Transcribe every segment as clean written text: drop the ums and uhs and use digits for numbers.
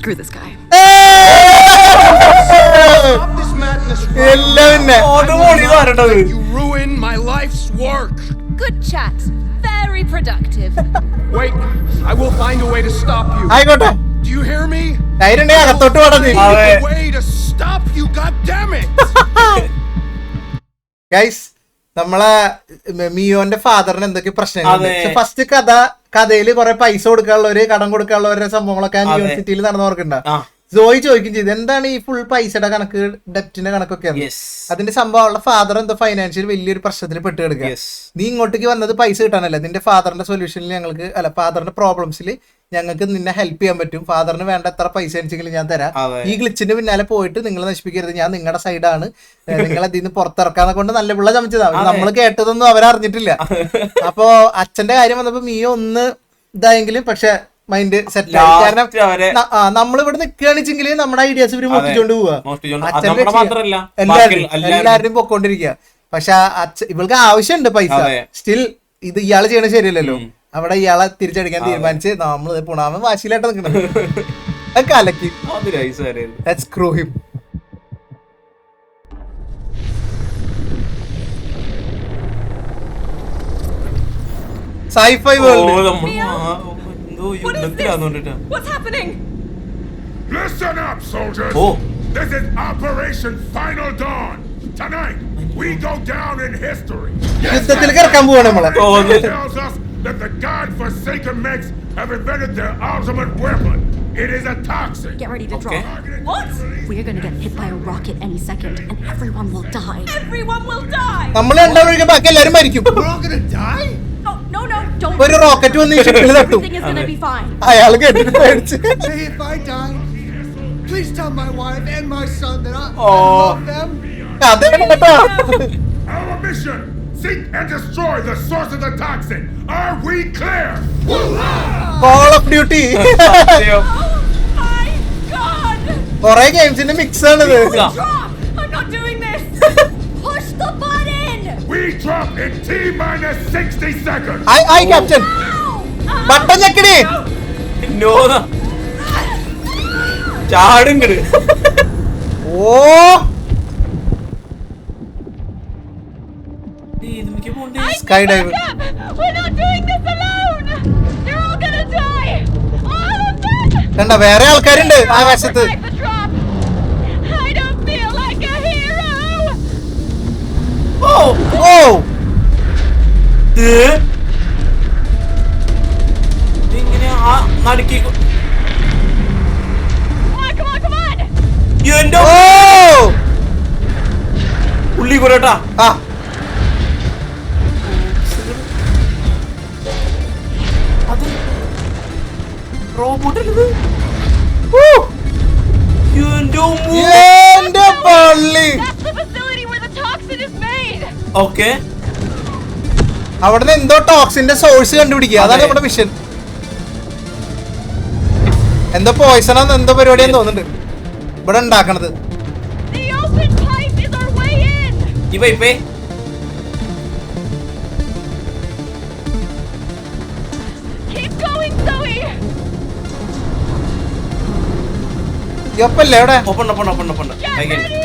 Screw this guy. Stop this madness. You ruined my life's work. Good chat. Very productive. Wait, I will find a way to stop you. Do you hear me? I will find a way to stop you, goddammit. Guys, നമ്മളെ മിയോന്റെ ഫാദറിന് എന്തൊക്കെ പ്രശ്നങ്ങളുണ്ട്. First കഥയില് കുറെ പൈസ കൊടുക്കാനുള്ളവര് കടം കൊടുക്കാനുള്ളവരുടെ സംഭവങ്ങളൊക്കെ യൂണിവേഴ്സിറ്റിയിൽ നടന്നവർക്കുണ്ടാ. ജോയി ചോദിക്കും ചെയ്ത് എന്താണ് ഈ ഫുൾ പൈസയുടെ കണക്ക്, ഡെപ്റ്റിന്റെ കണക്കൊക്കെ. അതിന്റെ സംഭവം ഉള്ള ഫാദർ എന്തോ ഫൈനാൻഷ്യൽ വലിയൊരു പ്രശ്നത്തിൽ പെട്ട് കിടക്കുക. നീ ഇങ്ങോട്ടേക്ക് വന്നത് പൈസ കിട്ടാനല്ല, നിന്റെ ഫാദറിന്റെ സൊല്യൂഷനിൽ ഞങ്ങൾക്ക് ഫാദറിന്റെ പ്രോബ്ലംസിൽ ഞങ്ങൾക്ക് നിന്നെ ഹെൽപ്പ് ചെയ്യാൻ പറ്റും. ഫാദറിന് വേണ്ട എത്ര പൈസ അനുസരിച്ചെങ്കിലും ഞാൻ തരാം. ഈ ഗ്ലിച്ചിന്റെ പിന്നാലെ പോയിട്ട് നിങ്ങൾ നശിപ്പിക്കരുത്, ഞാൻ നിങ്ങളുടെ സൈഡാണ്, നിങ്ങൾ അതിൽ നിന്ന് പുറത്തിറക്കാന്നെ കൊണ്ട് നല്ല പിള്ള ചമച്ചതാണ്. നമ്മൾ കേട്ടതൊന്നും അവരറിഞ്ഞിട്ടില്ല. അപ്പോ അച്ഛന്റെ കാര്യം വന്നപ്പോ മിയോ ഒന്ന് ഇതായെങ്കിലും പക്ഷെ മൈൻഡ് സെറ്റ് ആയി. കാരണം നമ്മളിവിടെ നിൽക്കുകയാണെച്ചെങ്കിൽ നമ്മുടെ ഐഡിയാസ് ഇവര് മോട്ടിച്ചോണ്ട് പോവാ. എല്ലാവരുടെയും പൊക്കോണ്ടിരിക്കുക. പക്ഷെ ഇവൾക്ക് ആവശ്യമുണ്ട് പൈസ. സ്റ്റിൽ ഇത് ഇയാള് ചെയ്യണ ശരിയല്ലല്ലോ. അവിടെ ഇയാളെ തിരിച്ചടിക്കാൻ തീരുമാനിച്ച് നമ്മള് പുണാമ വാശിയിലായിട്ട് നിൽക്കണം. കലക്കി. Let's screw him. Sci-fi world. What is this? What's happening? Listen up, soldiers. This is Operation Final Dawn. Tonight, we go down in history. Yes, it tells us that the God-forsaken Mechs have invented their ultimate weapon. It is a toxin. Get ready to drop. What? We're gonna get hit by a rocket any second, and everyone will die. Everyone will die. We're all gonna die? No, don't. But a rocket Everything is gonna be fine. Say if I die, please tell my wife and my son that I love them. Our mission: seek and destroy the source of the toxin. Are we clear? Call of Duty. Oh my God! Corre games in the mix ആണ് ഇത്. I'm not doing this. Push the button. We drop in T-minus 60 seconds. I captain. Button ഞെക്കടി. No. ചാടുങ്ങട്. ഓ. Skydive. We're not doing this alone. They're all gonna die. All of them. കണ്ട വേറെ ആൾക്കാരുണ്ട് ആകാശത്ത്. I don't feel like a hero. Oh. ഇങ്ങനെ നടുക്കി. Come on. എന്റെ ഉള്ളി കൊരട്ടാ. റോബോട്ടല്ലേ എന്റെ പള്ളി. That's the facility where the toxin is made. Okay. അവിടുന്ന് എന്തോ ടോക്സിന്റെ സോഴ്സ് കണ്ടുപിടിക്കുക, അതാണ് നമ്മുടെ മിഷൻ. എന്തോ പോയിസൺ ആണ്, എന്തോ പരിപാടിയാന്ന് തോന്നുന്നുണ്ട് ഇവിടെ ഉണ്ടാക്കണത്. The open pipe is our way in. ഇവേ Keep going, Zoe. യപ്പല്ലേ അവിടെ. ഓപ്പൺ. Get ready.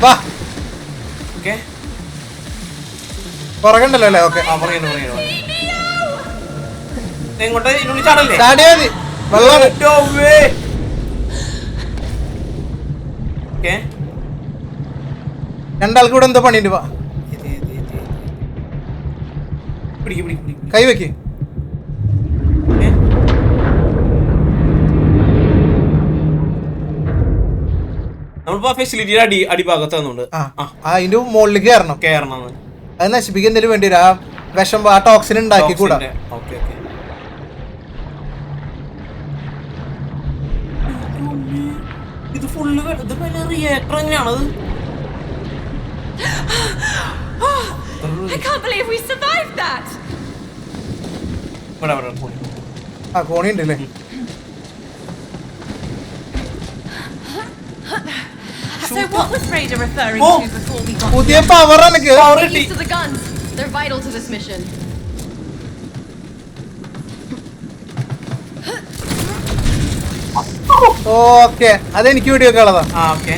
വാ. ഓക്കേ. പുറകണ്ടല്ലോ അല്ലേ? ഓക്കെ. എങ്ങോട്ട് ഇതിനുള്ളിൽ ചാടല്ലേ? ചാടിയാ മതി. വെള്ളം. ഓക്കേ. രണ്ടാൾക്ക് ഇവിടെ എന്തോ പണിയുണ്ട്. വാ. പിടിക്ക്. കൈ വെക്ക്. നമ്മളിപ്പോ ഫെസിലിറ്റിയുടെ അടിഭാഗത്താന്നുണ്ട്. അതിന്റെ മുകളിലേക്ക് കയറണം. അത് നശിപ്പിക്കുന്നതിന് വേണ്ടി ആ വിഷം ആ ടോക്സിൻ ഉണ്ടാക്കി കൂടാ. ഇത് ഫുള്ള് റിയാക്ടർ തന്നെയാണത്. I can't believe we survived that. കോണി ഉണ്ടല്ലേ? So what was Raider referring Oh. to before we got പുതിയ പവർ എനിക്ക് Get used to the guns. They're vital to this mission. Okay അതെനിക്ക് video ഒക്കെ ഉള്ളതാ. ആ okay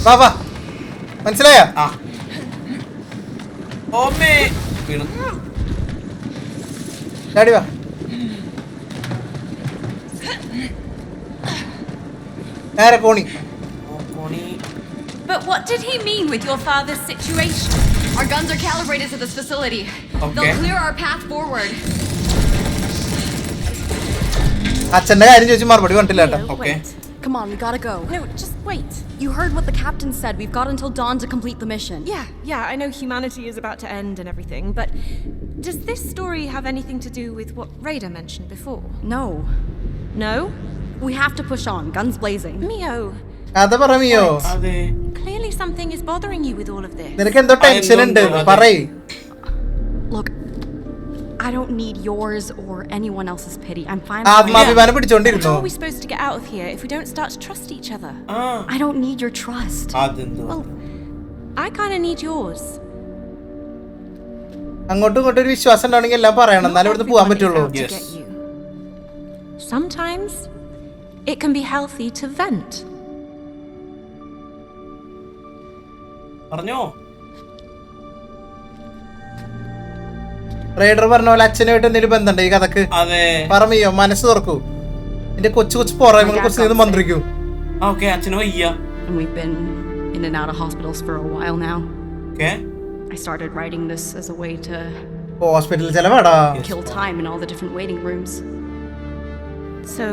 വാ വാ മനസ്സിലായ? ആ ഓമേ വീണു ചാടി വാ. നേരെ കോണി. കോണി But what did he mean with your father's situation? Our guns are calibrated to this facility. Okay. They'll clear our path forward. അച്ഛന്റെ കാര്യം ചോദിച്ചു മറുപടി കണ്ടില്ല കേട്ടോ. Okay Wait. Come on, we gotta go. No, just wait. You heard what the captain said. We've got until dawn to complete the mission. Yeah, I know humanity is about to end and everything, but does this story have anything to do with what Raider mentioned before? No. No? We have to push on, guns blazing. Mio, കഥ പറയോ? അതെ clearly something is bothering you with all of this. നിനക്ക് എന്തോ tension ഉണ്ട് പറയ്. Look, I don't need yours or anyone else's pity. I'm fine. ആത്മാഭിമാനം How പിടിച്ചോണ്ടിരുന്നു. are we supposed to get out of here if we don't start to trust each other? ആ I don't need your trust. അതെന്തോ Well, I kind of need yours. അങ്ങോട്ടും ഇങ്ങോട്ടും ഒരു വിശ്വാസം ഉണ്ടാവണമെങ്കിൽ എല്ലാം പറയണം, എന്നാലും ഇവിടുന്ന് പോകാൻ പറ്റുള്ളൂ. To Yes. get you. Sometimes it can be healthy to vent. പറഞ്ഞോ റൈഡർ പറഞ്ഞ പോലെ അച്ഛനായിട്ട് എന്തെങ്കിലും ബന്ധമുണ്ട് ഈ കഥക്ക്? അതെ പറയോ, മനസ്സ് തുറക്കൂ. എന്റെ കൊച്ചു കൊച്ചു പോറങ്ങളെ കുറിച്ച് നീ മന്ത്രിക്കൂ. ഓക്കെ അച്ഛന് വയ്യ And we've been in and out of hospitals for a while now. Okay I started writing this as a way to ഹോസ്പിറ്റലിൽ ചെലവാടാ. kill time in all the different waiting rooms. So,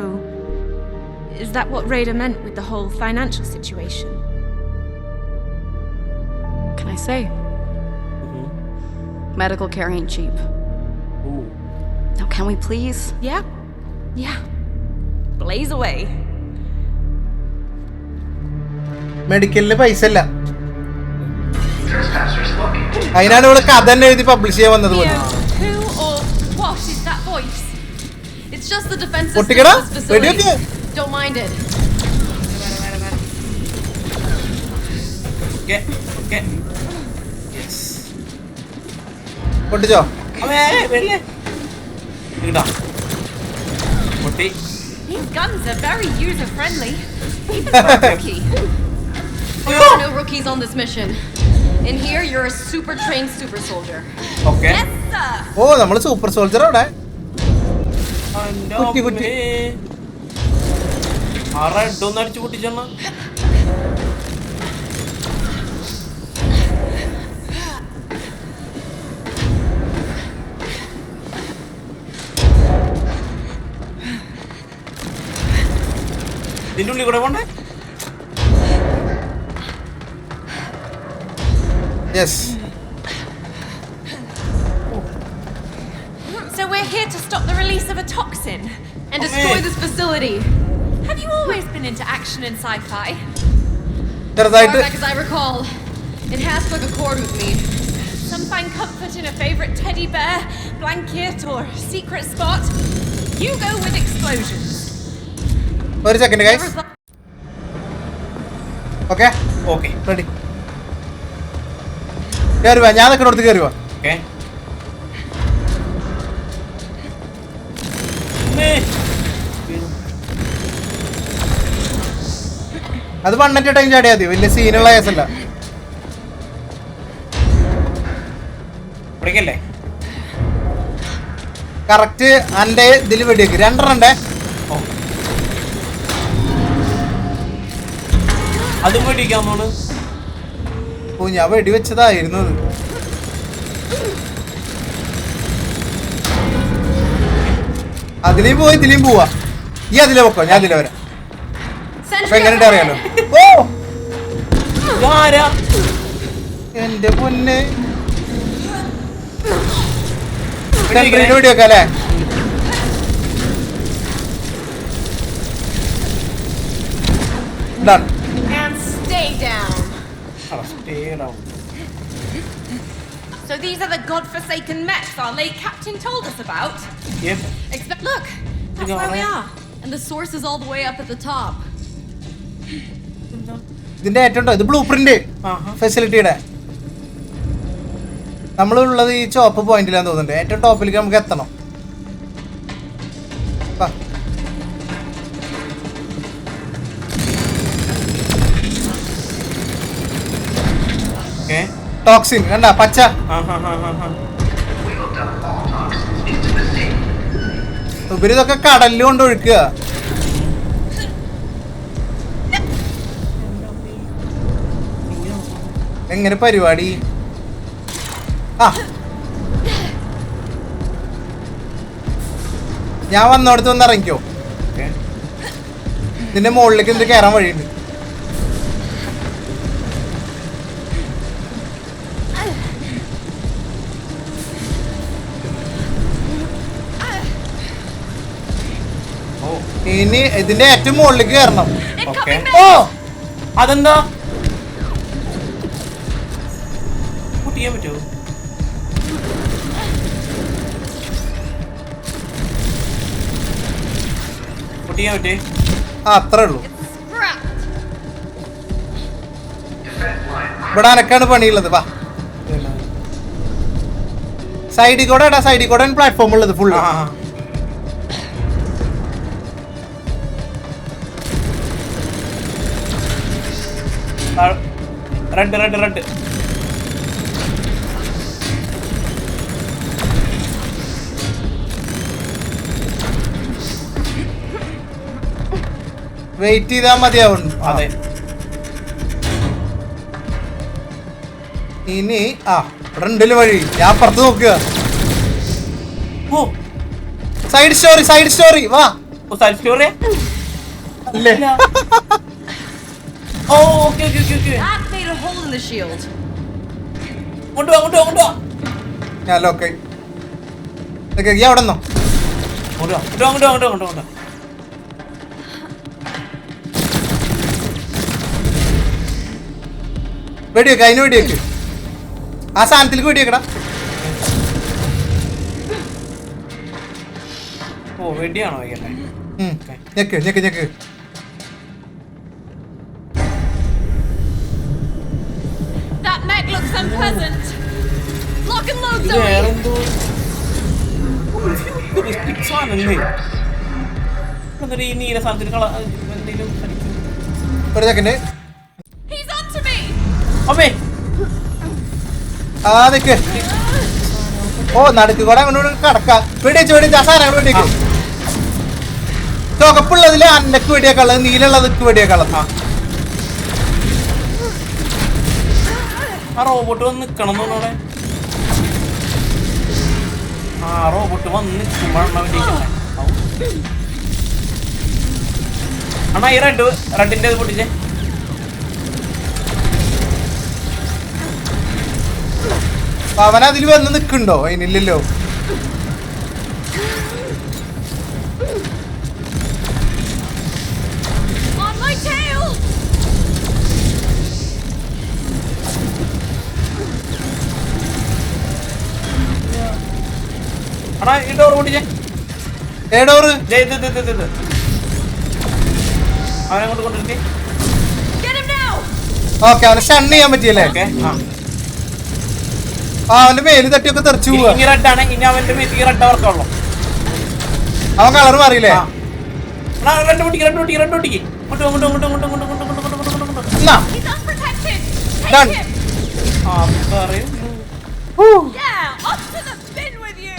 is that what Raider meant with the whole financial situation? What can I say? Medical care ain't cheap. Now, can we please? Yeah. Blaze away. മെഡിക്കലിന് പൈസ ഇല്ല, അതിനാണ് ഇവിടെ കഥ തന്നെ എഴുതി publish ചെയ്യാൻ വന്നത് Mio, പോലും. who or what is that voice? It's just the defense system പൊട്ടിക്കടാ, of this facility. വെടിവെക്ക്. Don't mind it. Okay okay yes പൊട്ടിച്ചോ? അവേ വെല്ലേ ഇങ്ങടാ പൊട്ടി These guns are very user-friendly. Even for a rookie. There are no rookies on this mission. In here, you're a super trained super soldier. Okay Yes, sir. ഓ നമ്മള് super soldier അവിടെ. കുറ്റി, കുറ്റി. ആ റെഡ് ഒന്ന് അടിച്ചു പൊട്ടിച്ചെണ്ണ ഇതിന്റെ ഉള്ളിൽ കൂടെ പോണ്ടേ yes. So we're here to stop the release of a toxin. And destroy this facility. Have you always been into action and sci-fi? As far ചെറുതായിട്ട് back as I recall, it has struck a chord with me. Some find comfort in a favorite teddy bear, blanket, or secret spot. You go with explosions. ഒരു second guys. Never thought- okay okay ready. കയറുവാ, ഞാൻ നിൽക്കണോടത്ത് കയറുവാ. Okay അത് വണ്ണിന്റെ time ചാടിയാ മതി, വലിയ സീനുള്ള കേസല്ല. പിടിക്കല്ലേ correct അന്റെ ഇതിൽ വെടിവെക്ക്. രണ്ടെണ്ണണ്ടേ. ഓ അതും മേടിക്കാമോള് ഓ ഞാൻ വെടിവെച്ചതായിരുന്നു അത്. അതിലേയും പോയി ഇതിലേയും പോവാ. ഈ അതിലെ പൊക്കോ, ഞാൻ അതിലെ വരാം. അപ്പൊ Sentry എങ്ങനെ up അറിയാലോ? ahead. ഓ ആരാ എന്റെ പൊന്നെ. സെൻട്രീന് വെടിവെക്കാം അല്ലേ? Done. And stay down. അവസ്ഥയിലാവും. So these are the godforsaken mechs our late captain told us about? Yep. Look, that's where we are. And the source is all the way up at the top. ഇതിന്റെ ഏറ്റവും ഇത് blue print ഫെസിലിറ്റിയുടെ നമ്മളുള്ളത് ഈ ചോപ്പ് പോയിന്റിലാന്ന് തോന്നുന്നുണ്ട്. ഏറ്റവും ടോപ്പിലേക്ക് നമുക്ക് എത്തണം. Toxin കണ്ട പച്ച. ഇവരിതൊക്കെ കടലിൽ കൊണ്ട് ഒഴുക്കുക. എങ്ങനെ പരിപാടി? ഞാൻ വന്നോടത്ത് വന്ന് ഇറങ്ങിക്കോ. ഇതിന്റെ മുകളിലേക്ക് എന്നിട്ട് കയറാൻ വഴിയുണ്ട്. ഇനി ഇതിന്റെ ഏറ്റവും മുകളിലേക്ക് കയറണം. ഓ അതെന്താ ചെയ്യാൻ പറ്റുമോ? പൊട്ടിയാൻ പറ്റേ? അത്രേ ഉള്ളൂ. ഇവിടെ അനക്കാണ് പണിയുള്ളത്. വാ സൈഡിൽ കൂടെ പ്ലാറ്റ്ഫോം ഉള്ളത് ഫുള്ള്. റെഡ് വെയിറ്റ് ചെയ്താൽ മതിയാവും. അതെ. ഇനി ഇവിടെ ഉണ്ടല്ലോ വഴി. ഞാൻ അപ്പുറത്ത് നോക്കുക. സൈഡ് സ്റ്റോറി വാ. സൈഡ് സ്റ്റോറി അല്ലേ? That made a hole in the shield. കൊണ്ടുവാ. ഞാൻ ലോക്ക് ഈ അവിടെ നിന്നോ. കൊണ്ടുവാ. വെടിവെക്ക്, അതിന് വെടിവെക്ക്. ആ സാധനത്തിലേക്ക് വെടിവെക്കടാ. വെടിയാണോ? ഞെക്ക്. That mech looks unpleasant. Lock and load, Zoe. ഈ നീല സാധനത്തിന് ഒരു സെക്കൻഡ്. He's onto me. അമ്മേ നിക്ക്. നടുക്ക് കൂടെ അങ്ങോട്ട് കടക്കാം. വെടിവെച്ച് ആ സാധനം വെടിവെക്ക്. ചുവപ്പുള്ളതില് അന്നക്ക് വെടിയേക്കുള്ളത്, നീലുള്ളതൊക്കെ വെടിയേക്കുള്ളത്. ആ റോബോട്ട് വന്ന് നിക്കണം തോന്നോടെ. റോബോട്ട് വന്ന് നിൽക്കുമ്പോഴാണ് അണ്ണാ ഈ റെഡിന്റെ ഇത് പൊട്ടിച്ചേ. അവൻ അതിൽ വന്ന് നിക്കണ്ടോ? അതിനില്ലല്ലോ. On my tail. അണ്ണാ ഈ ഡോർ പൊട്ടിച്ചേ. ഏടോറ് അവനങ്ങോട്ട് കൊണ്ടിരുത്തി. ഓക്കെ, അവനെ സ്റ്റൺ ചെയ്യാൻ പറ്റിയല്ലേ? അവന്റെ മേല് തട്ടിയൊക്കെ തെറിച്ചു പോവാ. ഇനി റെഡാണ്. ഇനി അവന്റെ മേലേക്ക് റെഡ് വർക്കുള്ളൂ. അവൻ കളർ മാറിയില്ലേ? Red പൊട്ടിക്ക്. He's unprotected. Take him. Yeah, off to the bin with you.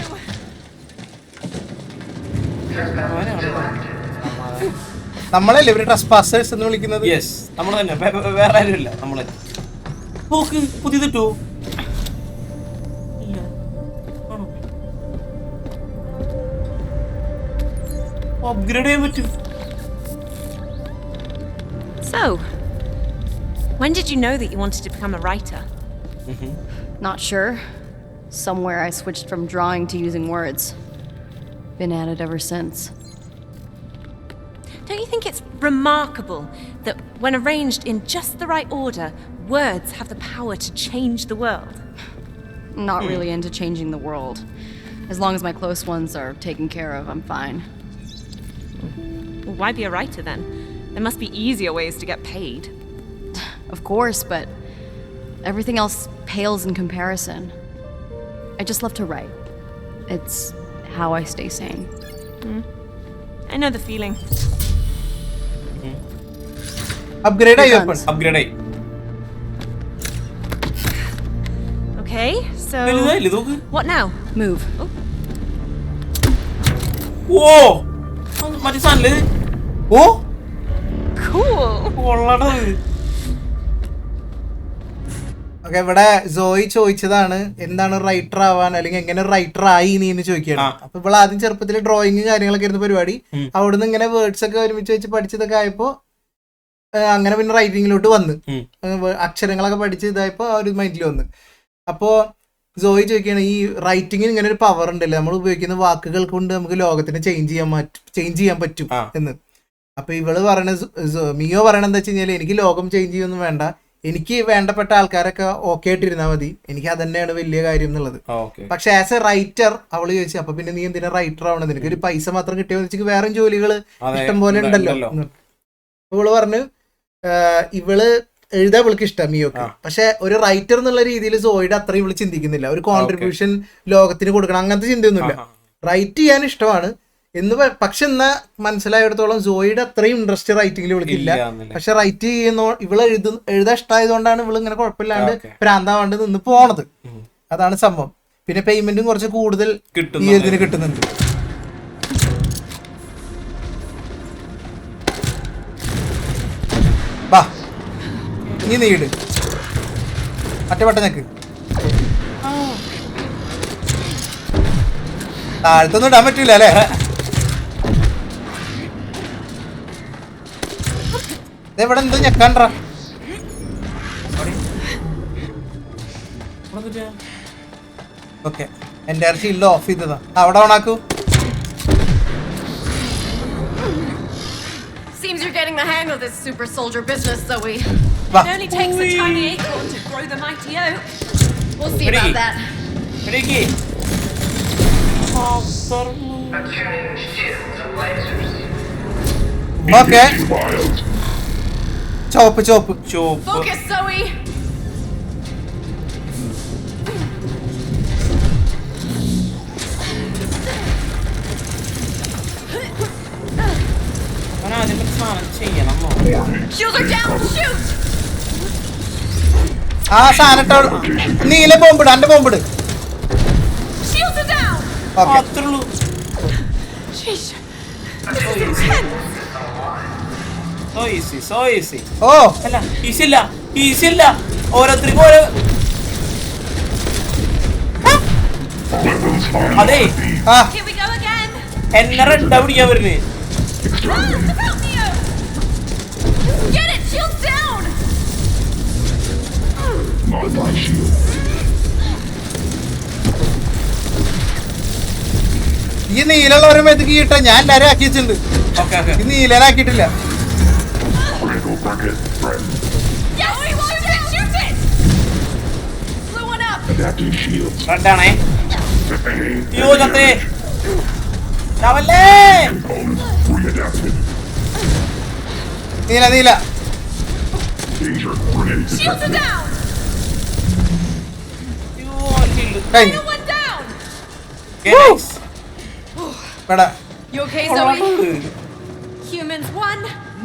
നമ്മളല്ലേ ഇവര് ട്രസ്പാസേഴ്സ് എന്ന് വിളിക്കുന്നത്? യെസ്, നമ്മൾ തന്നെ, വേറെ ആരുമില്ല. നമ്മള് പുതിയതിട്ടു. അപ്ഗ്രേഡ് ചെയ്യാൻ പറ്റും. So, when did you know that you wanted to become a writer? Not sure. Somewhere I switched from drawing to using words. Been at it ever since. Don't you think it's remarkable that when arranged in just the right order, words have the power to change the world? Not really into changing the world. As long as my close ones are taken care of, I'm fine. Well, why be a writer then? There must be easier ways to get paid. Of course, but everything else pales in comparison. I just love to write. It's how I stay sane. I know the feeling. Upgrade ആയി weapon. Upgrade ആയി. Okay, so വലുതായില്ലേ നോക്ക്. what now? Move. ഓ മറ്റേ സാധനല്ലേ ഓ Cool. കൊള്ളണത്. Okay, ഇവിടെ സോയി ചോദിച്ചതാണ് എന്താണ് writer ആവാൻ, അല്ലെങ്കിൽ എങ്ങനെ റൈറ്റർ ആയി നീ എന്ന് ചോദിക്കുകയാണ്. അപ്പൊ ഇവിടെ ആദ്യം ചെറുപ്പത്തിൽ ഡ്രോയിങ് കാര്യങ്ങളൊക്കെ ആയിരുന്നു പരിപാടി. അവിടുന്ന് ഇങ്ങനെ വേർഡ്സ് ഒക്കെ ഒരുമിച്ച് വെച്ച് പഠിച്ചതൊക്കെ ആയപ്പോ അങ്ങനെ പിന്നെ റൈറ്റിങ്ങിലോട്ട് വന്ന് അക്ഷരങ്ങളൊക്കെ പഠിച്ച് ഇതായപ്പോ ആ ഒരു മൈൻഡിൽ വന്ന്. അപ്പോ സോയി ചോദിക്കുകയാണ് ഈ റൈറ്റിങ്ങിന് ഇങ്ങനെ ഒരു പവർ ഉണ്ടല്ലോ, നമ്മൾ ഉപയോഗിക്കുന്ന വാക്കുകൾ കൊണ്ട് നമുക്ക് ലോകത്തിനെ ചേഞ്ച് ചെയ്യാൻ പറ്റും എന്ന്. അപ്പൊ ഇവള് പറയണ മിയോ പറയണ എന്താ വെച്ച് കഴിഞ്ഞാൽ എനിക്ക് ലോകം ചേഞ്ച് ചെയ്യൊന്നും വേണ്ട, എനിക്ക് വേണ്ടപ്പെട്ട ആൾക്കാരൊക്കെ ഓക്കെ ആയിട്ടിരുന്നാൽ മതി, എനിക്ക് അത് തന്നെയാണ് വലിയ കാര്യം എന്നുള്ളത്. പക്ഷെ ആസ് എ റൈറ്റർ അവള് ചോദിച്ചു അപ്പൊ പിന്നെ നീ എന്തിനാ റൈറ്റർ ആവണം, നിനക്ക് ഒരു പൈസ മാത്രം കിട്ടിയെന്ന് വെച്ചാൽ വേറെ ജോലികൾ ഇഷ്ടം പോലെ ഉണ്ടല്ലോ. ഇവള് പറഞ്ഞു ഇവള് എഴുതാൻ ഇവൾക്ക് ഇഷ്ടം മിയോക്ക്, പക്ഷെ ഒരു റൈറ്റർ എന്നുള്ള രീതിയിൽ സോയുടെ അത്രയും ഇവള് ചിന്തിക്കുന്നില്ല, ഒരു കോൺട്രിബ്യൂഷൻ ലോകത്തിന് കൊടുക്കണം അങ്ങനത്തെ ചിന്തയൊന്നുമില്ല. റൈറ്റ് ചെയ്യാൻ ഇഷ്ടമാണ് എന്ന്. പക്ഷെ എന്നാ മനസ്സിലായിടത്തോളം സോയുടെ അത്രയും ഇൻട്രസ്റ്റ് റൈറ്റിംഗിൽ വിളിക്കില്ല. പക്ഷെ റൈറ്റ് ചെയ്യുന്ന ഇവള് എഴുതാൻ ഇഷ്ടമായതുകൊണ്ടാണ് ഇവള് ഇങ്ങനെ കുഴപ്പമില്ലാണ്ട് പ്രാന്താവാണ്ട് നിന്ന് പോണത്. അതാണ് സംഭവം. പിന്നെ പേയ്മെന്റും കുറച്ച് കൂടുതൽ ഈ ഇതിന് കിട്ടുന്നുണ്ട്. വാ നീ നീട് മറ്റേ പട്ടനക്ക് താഴത്തൊന്നും ഇടാൻ പറ്റൂല അല്ലേ. ഇവിടെ എന്തോ ഞെക്കാണ്ടാ. ഓക്കെ, എന്റെ ഷീൽഡ് ഓഫ് ചെയ്തതാ. അവിടെ ഓണാക്കൂ. Seems you're getting the hang of this super soldier business, Zoe. It only takes a tiny acorn to grow the mighty oak. We'll see about that. Ready? Okay, chop chop. Focus, Zoe. Shields are down. Shoot. ആ സാധനട്ടോ നീല ബോംബിട്, അന്റെ ബോംബിട്. Shields are down. Okay, Sheesh. So easy. ഓ അല്ല easy അല്ല ഓരോരുത്തർക്കും ഓരോ. അതെ ആ Here we go again. എന്നെ റെഡാ പിടിക്കാൻ വരുന്നേ. Look out, Neo. Get it. Shields down. My shield. ഈ നീലുള്ളവരെ മേത്തേക്ക് കിട്ടാ. ഞാൻ എല്ലാരും ആക്കി വെച്ചിട്ടുണ്ട്. ഓക്കെ ഈ നീലനാക്കിയിട്ടില്ല. Critical target friend. Yes, we want it. Shoot it. Blue one up. Adapting shields. റെഡാണേ. യോ ചത്തേ ചാവല്ലേ. Components readapted. നീല Danger grenade Shields are detected. down. കഴിഞ്ഞു. Final one down. എടാ You okay, Zoe? Humans 1,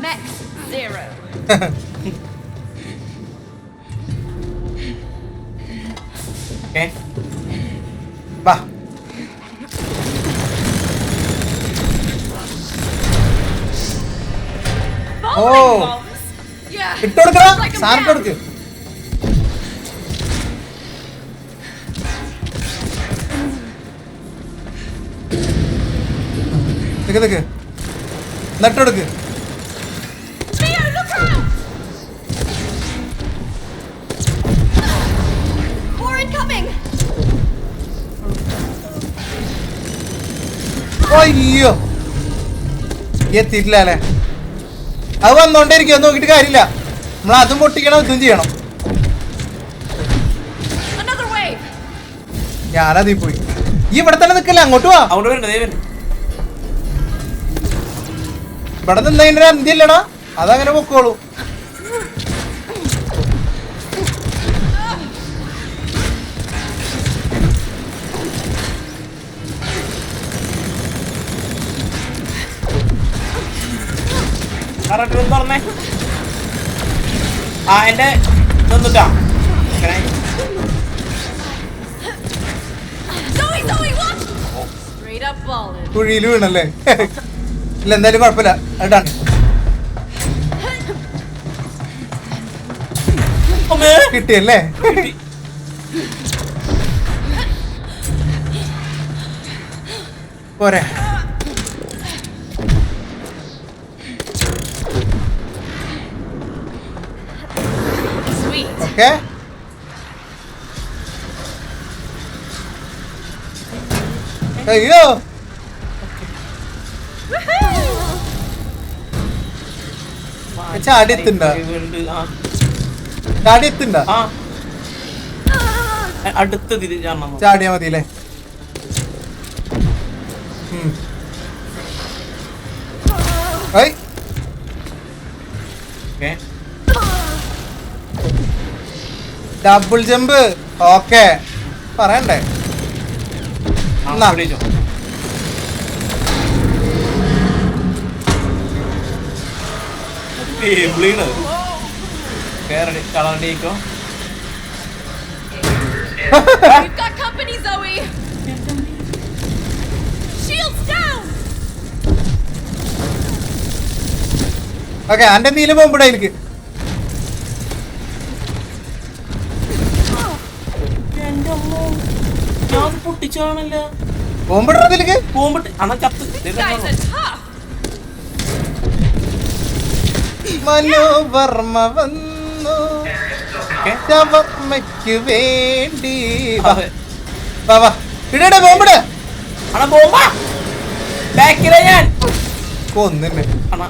mechs 0. വാ. Bowling bombs. Yeah. ഇട്ട് കൊടുക്കടാ, Like 'em സാധനം down. കൊടുക്ക്. നിക്ക് നട്ടെടുക്ക്. Leo, look out. More incoming. അയ്യോ എത്തിയിട്ടില്ല അല്ലേ. അത് വന്നോണ്ടിരിക്കും, നോക്കിട്ട് കാര്യമില്ല. നമ്മൾ അതും പൊട്ടിക്കണം ഇതും ചെയ്യണം. Another wave. ഞാനതീ പോയി. ഈ ഇവിടെ തന്നെ നിക്കല്ലേ, അങ്ങോട്ട് വാ. അങ്ങോട്ട് വരണ്ട ദേവൻ. ഇവിടെ നിന്നതിന്റെ ഒരു അന്ത്യല്ലടാ, അതങ്ങനെ പൊക്കോളൂ. പറഞ്ഞേ ആ എന്റെ നിന്നിട്ടാ കുഴിയിൽ വീണല്ലേ? ഇല്ല എന്തായാലും കുഴപ്പമില്ല, അതാണ് കിട്ടിയല്ലേ. പോരെ ഓക്കെ. അയ്യോ ചാടി എത്തുണ്ട, ചാടി എത്തുണ്ട, അടുത്തതിൽ ചാടിയാ മതില്ലേ? ഡബിൾ ജമ്പ് ഓക്കെ പറയണ്ടേ? കളറിലേക്കോ We've got company, Zoe. Shields down. Okay അന്റെ നീല പോകുമ്പോഴേ എനിക്ക് പൊട്ടിച്ചാണല്ലോ പോകുമ്പോഴത്തേക്ക് പോകുമ്പോട്ട് അണ ചത്ത് മനോവർമ്മ വന്നു വർമ്മയ്ക്ക് വേണ്ടി ഇടടെ പോകുമ്പോഴേ അണ പോകുമ്പോ ബാക്കിലെ ഞാൻ കൊന്നില്ലേ അണ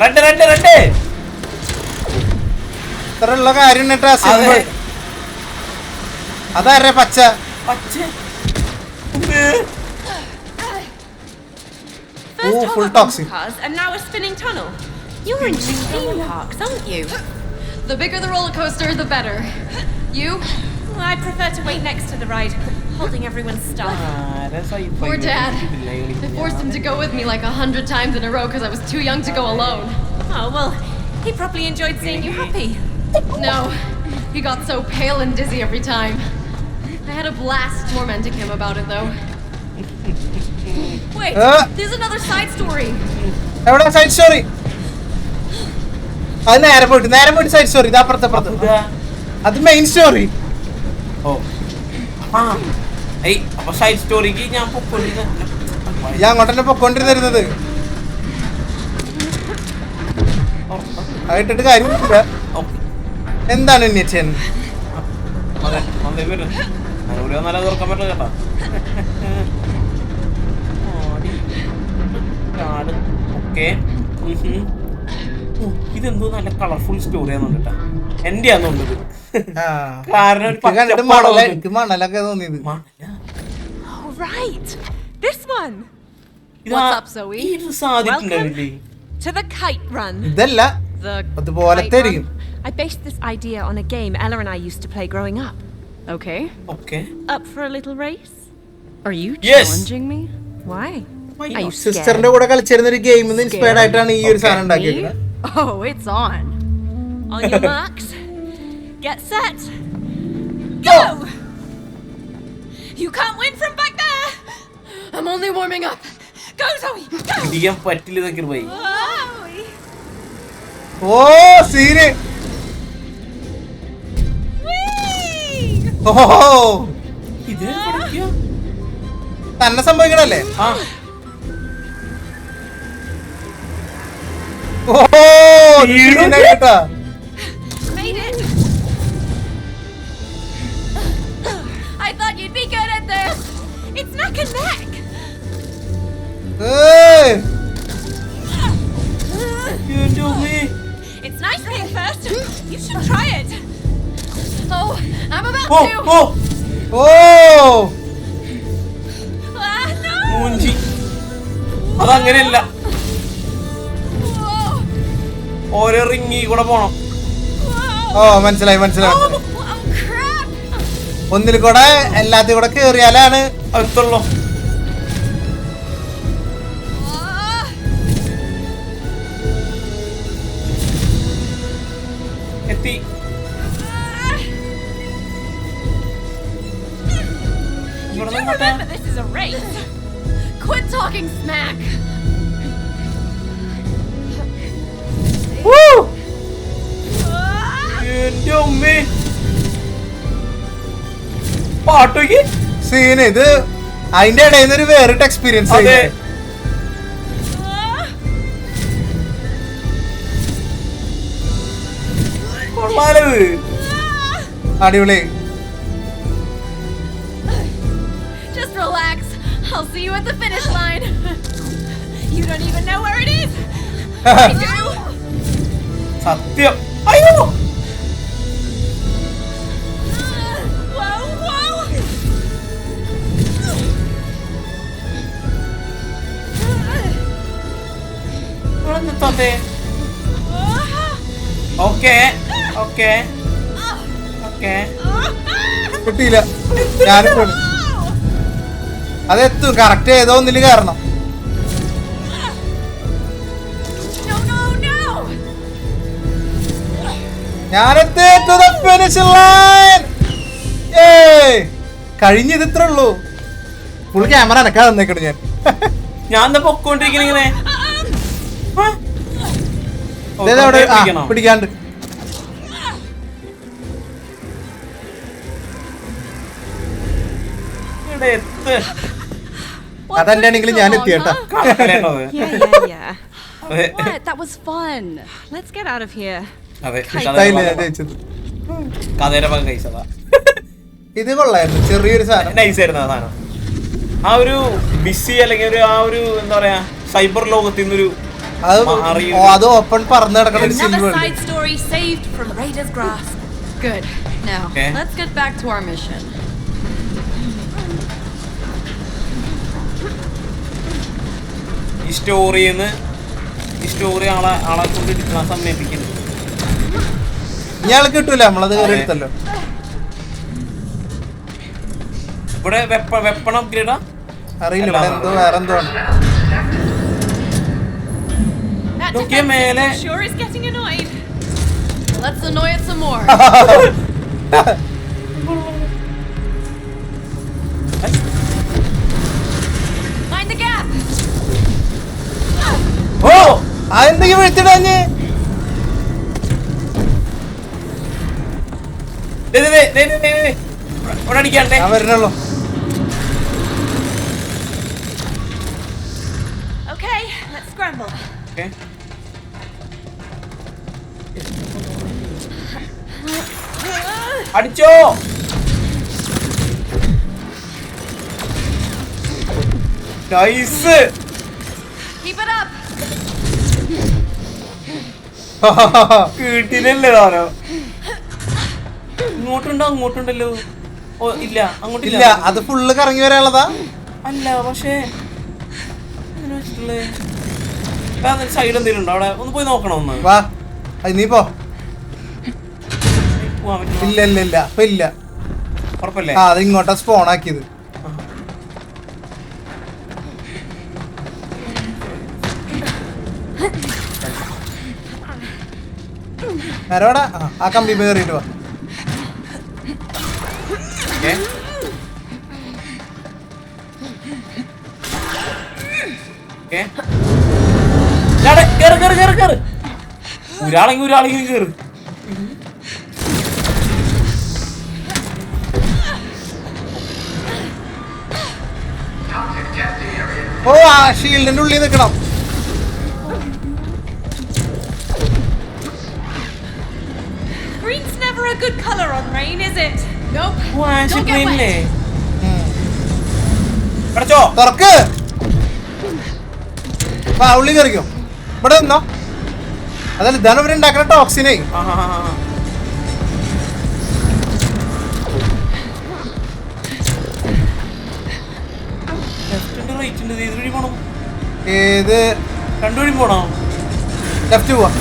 റെഡ് റെഡ് റെഡ് ഇത്രയുള്ള കാര്യം അതാരെ പച്ച പച്ച Oh, full toxic. Cars, and now a spinning tunnel. You were into theme parks, aren't you? The bigger the roller coaster, the better. You? Well, I prefer to wait next to the ride, holding everyone's stuff. Poor Dad. I forced him to go with me like 100 times in a row because I was too young to go alone. Oh, well, he probably enjoyed seeing you happy. No, he got so pale and dizzy every time. I had a blast tormenting him about it though. Wait, there's another side story. എവിടെ side story? അത് നേരെ പോയിട്ട് side story. ഇതപ്പുറത്ത് അത് main story. ഓ അപ്പൊ side സ്റ്റോറിക്ക് ഞാൻ അങ്ങോട്ടെ പൊക്കോണ്ടിരുന്നത് ആയിട്ടിട്ട് കാര്യമില്ല. എന്താണ് ഉന്നയിച്ചൻ? നല്ല തുറക്കാൻ പറ്റില്ല കേട്ടോ. ഓക്കെ ഇതെന്തോ നല്ല കളർഫുൾ സ്റ്റോറി ആണെന്ന് കേട്ടാ. എന്റെ ആണെന്നുള്ളത് കാരണം മണലൊക്കെ തോന്നിയത്. To the kite run. ഇതല്ല അതുപോലത്തെ ഇരിക്കും. I based this idea on a game Ella and I used to play growing up. Okay. Okay. Up for a little race? Are you challenging me? Why? Are you sisterന്റെ കൂടെ കളിച്ചിരുന്ന ഒരു ഗെയിമിൽ നിന്ന് inspired ആയിട്ടാണ് ഈ ഒരു സാധനം ഉണ്ടാക്കിയത്. Oh, it's on. On your marks. Get set. Go! You can't win from back there. I'm only warming up. Go, Zoe. Go. ഇടിയാൻ പറ്റില്ല ഇതൊക്കെ പോയി. ഓ സീന്. ഓ ഇത് പഠിക്കോ? തന്നെ സംഭവിക്കണല്ലേ? ഓ കേട്ടാ. Made it. I thought you'd be good at this. It's neck and neck. It's nice being first. You should try it. Oh, I'm about to. ഓ മൂഞ്ചി. അതങ്ങനെയല്ല, ഓരോ റിങ്ങി കൂടെ പോണം. ഓ മനസ്സിലായി. ഒന്നിൽ കൂടെ എല്ലാത്തിൽ കൂടെ കേറിയാലാണ് അടുത്തുള്ളൂ. എത്തി. You do remember this is a race. Quit talking smack. എന്റെ ഉമ്മേ, പാട്ടോക്ക് സീന് ഇത്. അതിന്റെ ഇടയിൽ നിന്ന് ഒരു വേറിട്ട എക്സ്പീരിയൻസ്. അതെ, അടിപൊളി. Just relax. I'll see you at the finish line. You don't even know where it is. I do. സത്യം. അയ്യോ, കിട്ടിയില്ല. ഞാനും പോണു. അതെത്തും. കറക്റ്റ് ഏതോ ഒന്നില് കയറണം. ഞാനെത്തി to the finish line. കഴിഞ്ഞത് ഇത്രേ ഉള്ളൂ. ഫുൾ ക്യാമറ അനക്കാ തന്നേക്കണു ഞാൻ പൊക്കോണ്ടിരിക്കണ ഇങ്ങനെ. പിടിക്കാണ്ട്. അതെന്റെ ആണെങ്കിലും ഞാൻ എത്തിയേട്ടാ. What? That was fun. Let's get out of here. ഇത് കൊള്ളായിരുന്നു. ചെറിയൊരു സാധനം, നൈസായിരുന്നു ആ സാധനം. ആ ഒരു ബിസി അല്ലെങ്കിൽ ആ ഒരു എന്താ പറയാ സൈബർ ലോകത്തിൽ നിന്നൊരു അത് ഓപ്പൺ പറന്ന് കിടക്കുന്ന ഒരു silver. Another side story saved from Raider's grasp. Good. Now, let's get back to our mission. ഈ സ്റ്റോറിന്ന് ആളെ കൊണ്ട് എടുക്കാൻ സമ്മതിപ്പിക്കുന്നു. ഇയാൾ കിട്ടൂല, നമ്മളത് കയറി എടുത്തല്ലോ. ഇവിടെ വെപ്പൺ അപ്ഗ്രേഡാ അറിയില്ല. ഇവിടെ എന്തോ വേറെന്തോ ആണ്. നോക്കിയ മേലെ. Sure is getting annoyed. Let's annoy it some more. Mind the gap. ഓ അതെന്തെങ്കിലും വിളിച്ചിടഞ്ഞ്. അടിക്കാണ്ടേ വരണല്ലോ. Okay, let's scramble. അടിച്ചോ. നൈസ്. Keep it up. വീട്ടിലല്ലേ താനോ? ഇങ്ങോട്ടുണ്ടോ? അങ്ങോട്ടുണ്ടല്ലോ. ഓ ഇല്ല, അങ്ങോട്ടില്ല. അത് ഫുള്ള് കറങ്ങി വരാനുള്ളതാ. അല്ല പക്ഷേ സൈഡ് എന്തെങ്കിലും ഉണ്ടോ അവിടെ? ഒന്ന് പോയി നോക്കണം. ഒന്ന് വാ, നീ പോ. ഇല്ല അപ്പൊ ഇല്ല. ഉറപ്പല്ലേ? അത് ഇങ്ങോട്ടാ സ്പോൺ ആക്കിയത്. ആരോടാ? ആ കമ്പി കയറിയിട്ട് വാ. ഒരാളെങ്കിലും കേറ്. ഓ ആ ഷീൽഡിന്റെ ഉള്ളിൽ നിൽക്കണം. Green's never a good color on Rain, is it? Nope. Don't get wet. തുറക്ക്. ഉള്ളി കറിക്കോ. ഇവിടെ നിന്നോ. അതല്ല, ഇതാണ് ഇവരുണ്ടാക്കുന്ന ടോക്സിനെ. ഇല്ല, ഇത് വഴി പോണം. ഏത് രണ്ടു വഴി പോണോ? ലെഫ്റ്റ് പോവാ.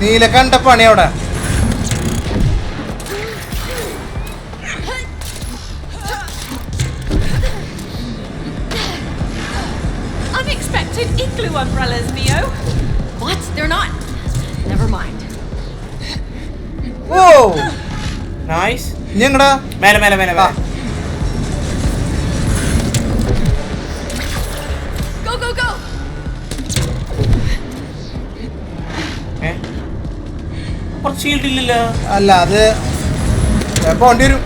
നീല കണ്ട പണി അവിടെ. Unexpected igloo umbrellas, Mio. What? They're not. Never mind. ഓ നൈസ്. ഇനി എങ്ങടാ? മേലെ മേലെ മേലെ. Go, go, go! കുറച്ച് ഷീൽഡ് ഇല്ലല്ലോ. അല്ല അത് പോണ്ടി വരും.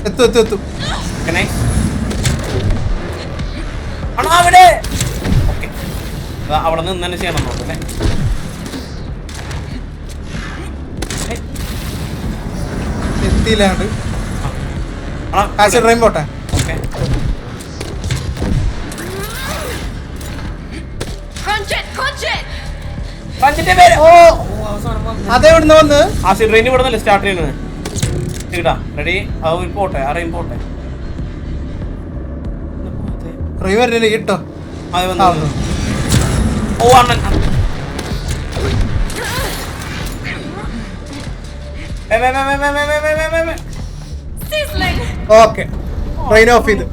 എത്തും. അവിടെ അവിടെ നിന്ന് തന്നെ ചെയ്യണം നോക്കല്ലേ. എത്തിയില്ലാണ്ട് ആശയം പോട്ടെ. ഓക്കെ അതെവിടുന്ന് വന്ന് ആസിഡ് റെയിൻ ഇവിടെ നിന്നല്ലേ സ്റ്റാർട്ട് ചെയ്യുന്നത്. ഇടാ റെഡി. അത് പോട്ടെ, അറിയും പോട്ടെ. റെയിൻ വരില്ലേ കിട്ടോ? അത് വന്നു. ഓ അണ്ണൻ. ഓക്കെ ട്രെയിൻ ഓഫ് ചെയ്ത്.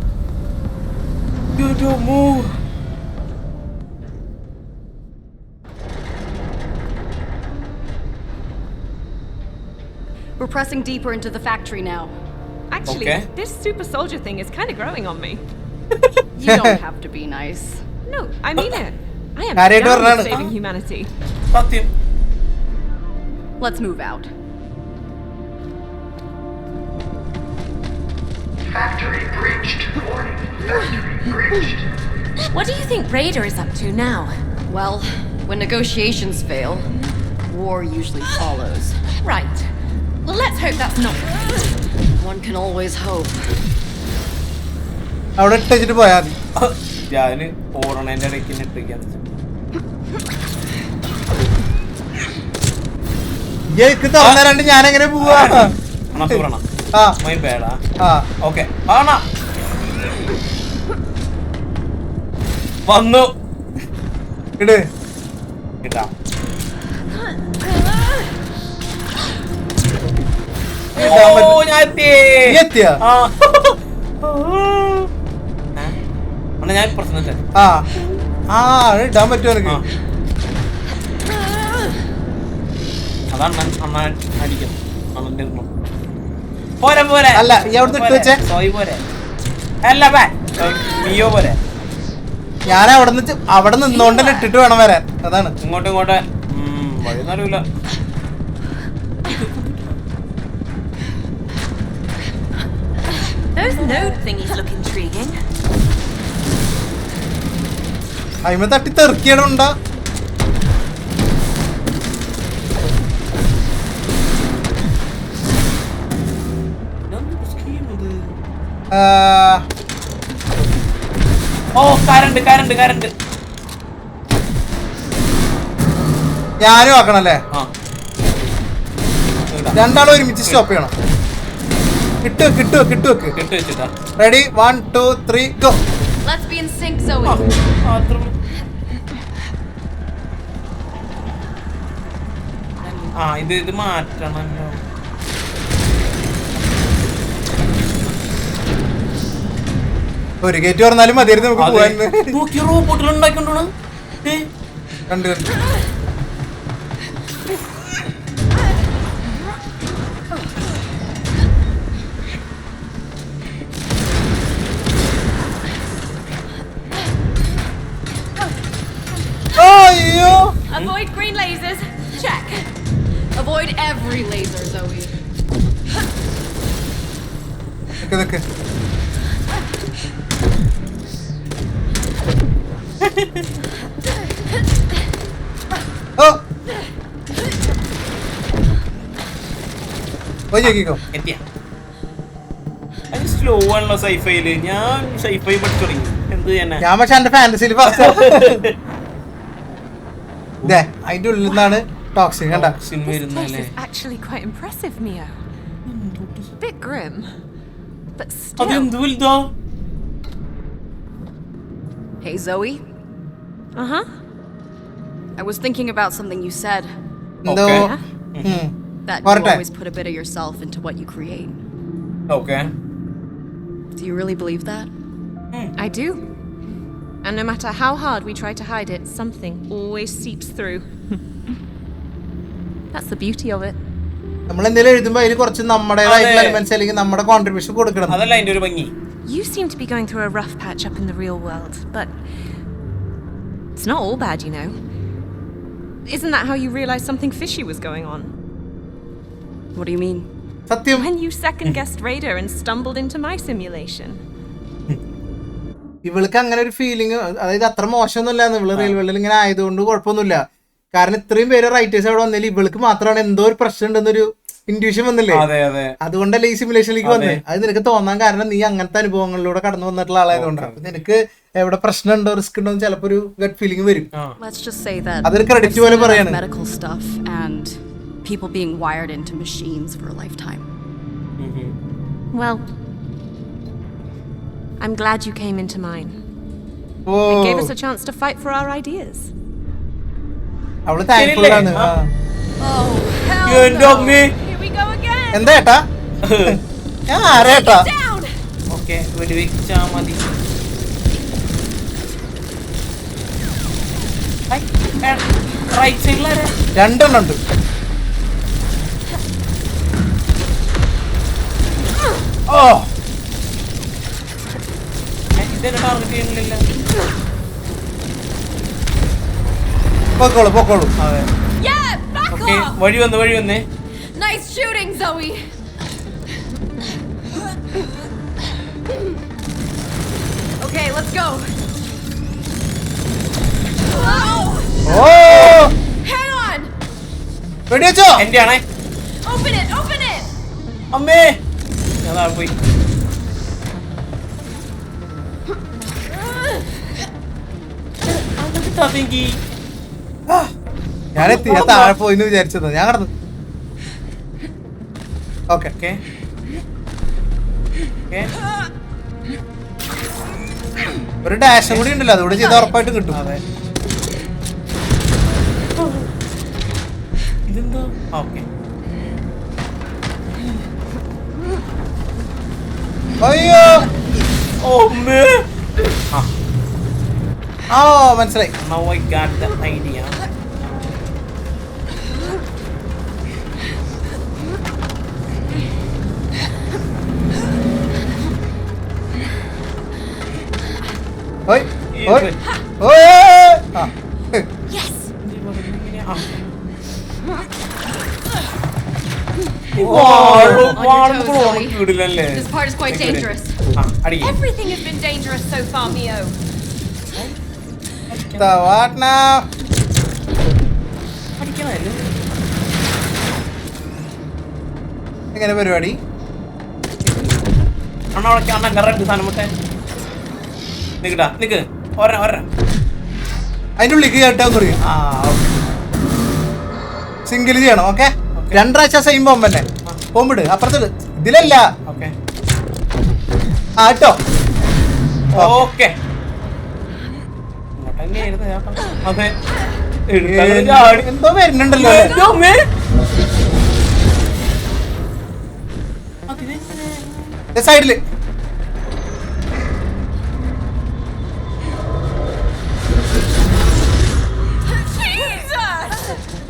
We're pressing deeper into the factory now. Actually, Okay. this super soldier thing is kind of growing on me. You don't have to be nice. No, I mean it. I am Carry it down over, with saving humanity. സത്യം. Let's move out. Factory breached. Warning. Factory breached. What do you think Raider is up to now? Well, when negotiations fail, war usually follows. Right. Well, let's hope that's not. One can always hope. അവിടെ ഇട്ടിട്ട് പോയാ മതി. ഞാന് ഓടണേന്റെ ഇടയ്ക്ക് നെട്ടിരിക്കാൻ തുറന്നേരാണ്ട് ഞാനെങ്ങനെ പോവാ? ആ my ബാഡാ. ആ ഓക്കെ ആണാ വന്നു ഇട്. കിട്ടാം. ഓ ഞാൻ എത്തി. എത്തിയാ? ആ അണ്ണാ ഞാൻ പ്രശ്നം ആ ആ ഇടാൻ പറ്റുമോ എനിക്ക്? അതാണ് അണ്ണ അടിക്കുന്നു. അണ്ണന്റെ പോരെ പോരെ. അല്ല ഈ അവിടുന്ന് ഇട്ട് വെച്ചേ. സോയി പോരെ. അല്ല മിയോ പോരെ. ഞാൻ അവിടെ നിന്നോണ്ട് തന്നെ ഇട്ടിട്ട് വേണം വരാൻ. അതാണ് ഇങ്ങോട്ടും ഇങ്ങോട്ട് വഴി അറിയില്ല. Those node thingies look intriguing. അയിമ തട്ടി തെറിക്കണുണ്ടാ. ഓ കരണ്ട് കരണ്ട് കരണ്ട്. ഞാനും ആക്കണല്ലേ? ആ രണ്ടാളും ഒരുമിച്ച് സ്റ്റോപ്പ് ചെയ്യണം. കിട്ടു കെട്ട് വെച്ചിട്ടാ. Ready 1 2 3 go. Let's be in sync, Zoe. ആ ഇത് മാറ്റണല്ലോ. ഒരു ഗേറ്റ് പറഞ്ഞാലും മതിയായിരുന്നു നമുക്ക് പോവാൻ. നോക്കിയ റോബോട്ടുകൾ ഉണ്ടാക്കിക്കൊണ്ടാണ്. കണ്ടു അയ്യോ. Avoid green lasers. Check. Avoid every laser, Zoe. നിക്ക് ഓ പോയി ചോദിക്കോ. എത്തിയ അത് സ്ലോ ആണല്ലോ സൈഫൈയില്. ഞാൻ സൈഫൈ പഠിച്ചു തുടങ്ങി. എന്ത് ചെയ്യാനാ? ഞാൻ പക്ഷെ എന്റെ ഫാന്റസിയിൽ ഫസ്റ്റ് അതിന്റെ ഉള്ളിൽ നിന്നാണ് ടോക്സിൻ കണ്ട. This place is actually quite impressive, Mio. Bit grim, but still. അതെന്ത് വലുതാ? Hey, Zoe. Uh-huh. I was thinking about something you said. എന്തോ That you What? always put a bit of yourself into what you create. Okay. Do you really believe that? I do. And no matter how hard we try to hide it, something always seeps through. That's the beauty of it. നമ്മൾ എന്തെങ്കിലും എഴുതുമ്പോ അതിൽ കുറച്ച് നമ്മുടേതായിട്ടുള്ള elements അല്ലെങ്കിൽ നമ്മുടെ contribution കൊടുക്കണം. അതല്ല അതിന്റെ ഒരു ഭംഗി. You seem to be going through a rough patch up in the real world, but it's not all bad, you know. Isn't that how you realized something fishy was going on? What do you mean? സത്യം When you second-guessed Raider and stumbled into my simulation. ഇവൾക്ക് അങ്ങനെ ഒരു feeling, അതായത് അത്ര മോശമൊന്നുമില്ല ഇവള് real വേൾഡിൽ ഇങ്ങനെ ആയതുകൊണ്ട് കുഴപ്പമൊന്നുമില്ല. കാരണം ഇത്രയും പേര് റൈറ്റേഴ്സ് അവിടെ വന്നില്ല, ഇവൾക്ക് മാത്രമാണ് എന്തോ ഒരു പ്രശ്നം ഉണ്ടെന്നൊരു ഇൻഡ്യൂഷൻ വന്നില്ലേ. അതുകൊണ്ടല്ലേ ഈ സിമുലേഷനിലേക്ക് വന്നത്. അത് നിനക്ക് തോന്നാൻ കാരണം നീ അങ്ങനത്തെ അനുഭവങ്ങളിലൂടെ കടന്നു വന്നിട്ടുള്ള ആളായതുകൊണ്ടാണ്. അപ്പൊ നിനക്ക് എവിടെ പ്രശ്നമുണ്ടോ റിസ്ക് ഉണ്ടോ ചിലപ്പോ ഒരു ഗട്ട് ഫീലിംഗ് വരും. Let's just say that അതൊരു ക്രെഡിറ്റ് പോലെ പറയാണ്. medical stuff and people being wired into machines for a lifetime. Well, I'm glad you came into mine. ഓ It gave us a chance to fight for our ideas. അവള് thankful ആണ്. Oh, hell എന്റെ no. അമ്മേ. Here we go again. എന്താ ഏട്ടാ? ഞാൻ ആരേട്ടാ? Down. Okay വെടിവെച്ചാ മതി. Right സൈഡിലാരെ? രണ്ടെണ്ണം ഉണ്ട്. ഓ ഇതെന്നെ ടാർഗറ്റ് ചെയ്യുന്നില്ല. പൊക്കോളൂ പൊക്കോളൂ. അതെ. Yeah, back okay off. വഴി വന്നേ. Nice shooting, Zoe. Okay, let's go. Whoa! ഓ Hang on. റെഡി വെച്ചോ? എന്റെ ആണേ. Open it. Open it. അമ്മേ ഞാൻ പോയി. ഞാനെത്തി. ഞാൻ താഴെ പോയിന്ന് വിചാരിച്ചത്. ഞാൻ കടന്നു. ഓക്കെ ഓക്കെ ഒരു ഡാഷും കൂടി ഉണ്ടല്ലോ, അതുകൂടി ചെയ്താൽ ഉറപ്പായിട്ട് കിട്ടും. അതെ. ഇതെന്താ? ഓക്കെ അയ്യോ അമ്മേ. ആ മനസ്സിലായി. Now I got the idea. ഓയ് ഓയ് ഓയ്. ആ Yes. വീടില്ലല്ലേ? This part is quite dangerous. അടിക്കും. Everything has been dangerous so far, Mio. what now? എങ്ങനെ പരിപാടി? അണ്ണ കറണ്ട് സാധനം മുട്ടേ നിക്കടാ നിക്ക് ഒര അതിന്റെ ഉള്ളിലേക്ക് കേട്ടാ പറയും. ആ ഓക്കെ സിംഗിൾ ചെയ്യണം. ഓക്കെ രണ്ടാഴ്ച സെയിം ബോംബ് തന്നെ. ബോംബിട് അപ്പുറത്തിട്. ഇതിലല്ല. ഓക്കെ ആ കേട്ടോ. ഓക്കെ അതെ എന്തോ വരുന്നുണ്ടല്ലോ. സൈഡില്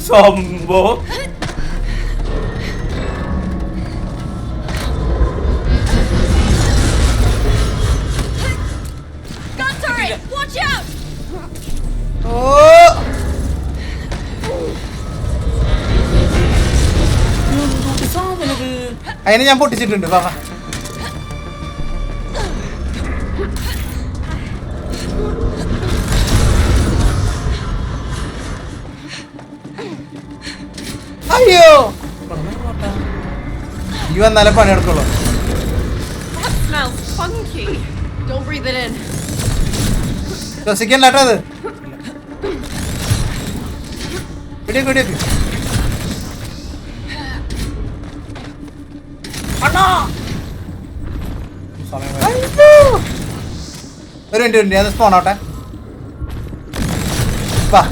സംഭവം. Gun turret! Watch out! ഓ അതിനെ ഞാൻ പൊട്ടിച്ചിട്ടുണ്ട്. പാപ്പ അയ്യോ ഈ വന്നാലേ പണിയെടുക്കുള്ളൂ. Don't breathe it in. ശ്വസിക്കണ്ട കേട്ടോ അത്. ഇടിയൊക്കെ ഇടിയൊക്കെ. ഒരു മിനിറ്റ് അത് സ്പോൺ ആവട്ടെ. വാ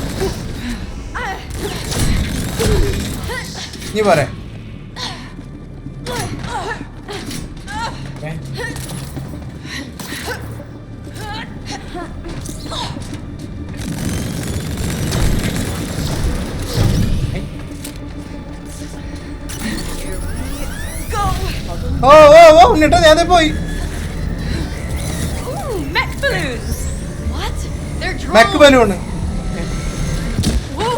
നീ പോരെ. ഓ ഓ ഓ എന്നിട്ട് ഞാൻ പോയി. Mech balloons. What? They're drones. Mech balloon. Whoa.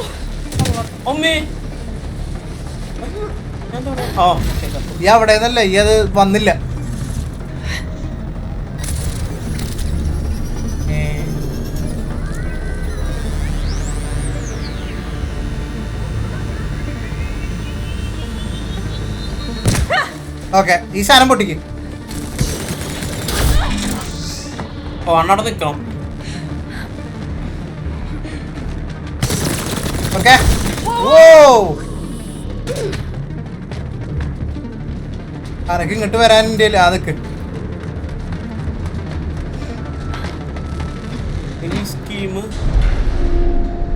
അമ്മേ ഈ അവിടെ നിന്നല്ലേ ഈ അത് വന്നില്ല. ഓക്കെ ഈ സാധനം പൊട്ടിക്ക്. ഓ അണ്ണവിടെ നിക്കണം. ഓക്കെ ഓ അനക്ക് ഇങ്ങോട്ട് വരാൻ അതൊക്കെ ഇനി സ്കീം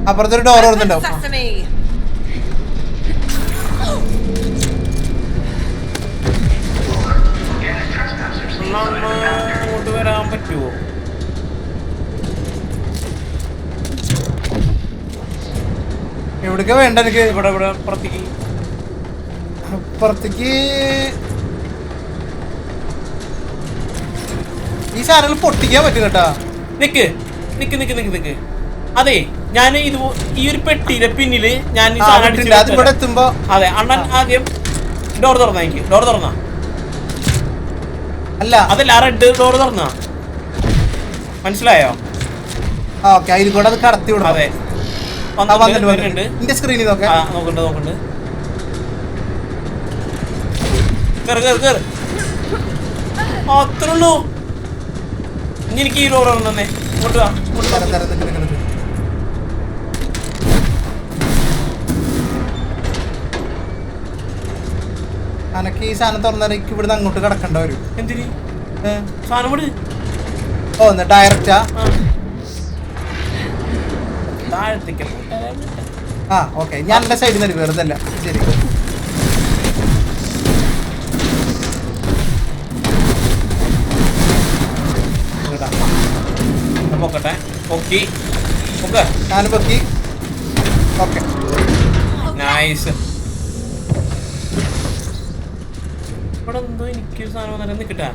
അപ്പുറത്തൊരു ഡോർ തുറന്നുണ്ടാവും. Sesame. അങ്ങോട്ട് വരാൻ പറ്റുമോ? എവിടേക്കാ വേണ്ട എനിക്ക്? ഇവിടെ ഇവിടെ പുറത്തേക്ക് അപ്പുറത്തേക്ക് ഈ സാധനങ്ങൾ പൊട്ടിക്കാൻ പറ്റും കേട്ടാ. നിക്ക് നിക്ക് നിക്ക് നിക്ക് നിക്ക്. അതെ ഞാൻ ഇത് ഈ ഒരു പെട്ടിയുടെ പിന്നില് ഞാൻ ഈ സാധനം അടിച്ച് അത് ഇവിടെ എത്തുമ്പോ അതെ അണ്ണൻ ആദ്യം ഡോർ തുറന്നാ. എനിക്ക് ഡോർ തുറന്നാ അല്ല അതല്ല ആ റെഡ് ഡോർ തുറന്നാ മനസ്സിലായോ? ഓക്കെ അതിൽ കൂടെ അത് കടത്തി വിടും. അതെ വന്നിട്ടുണ്ട് എന്റെ സ്ക്രീനിൽ നോക്കാം. നോക്കണ്ട് നോക്കണ്ട്. കേറ് കേറ് കേറ്. അത്രേ ഉള്ളൂ. ഇനി എനിക്ക് ഈ ഡോർ തുറന്നേ. ഇങ്ങോട്ട് വാ ഇങ്ങോട്ട് വാ. അനക്ക് ഈ സാധനം തുറന്നാൽ എനിക്ക് ഇവിടുന്ന് അങ്ങോട്ട് കിടക്കേണ്ട വരും. എന്തിന് സാധനം വിട്. ഓ എന്നിട്ട് ഡയറക്റ്റാ താഴത്തേക്ക്. ആ ഓക്കെ ഞാൻ എന്റെ സൈഡിൽ നിന്ന് വെറുതെ അല്ല. ശരി പൊക്കട്ടെ. പൊക്കി പൊക്ക. ഞാൻ പൊക്കി. Okay nice. ഇവിടെ എന്തോ എനിക്കൊരു സാധനം വന്നിട്ട് നിൽക്കട്ടാ.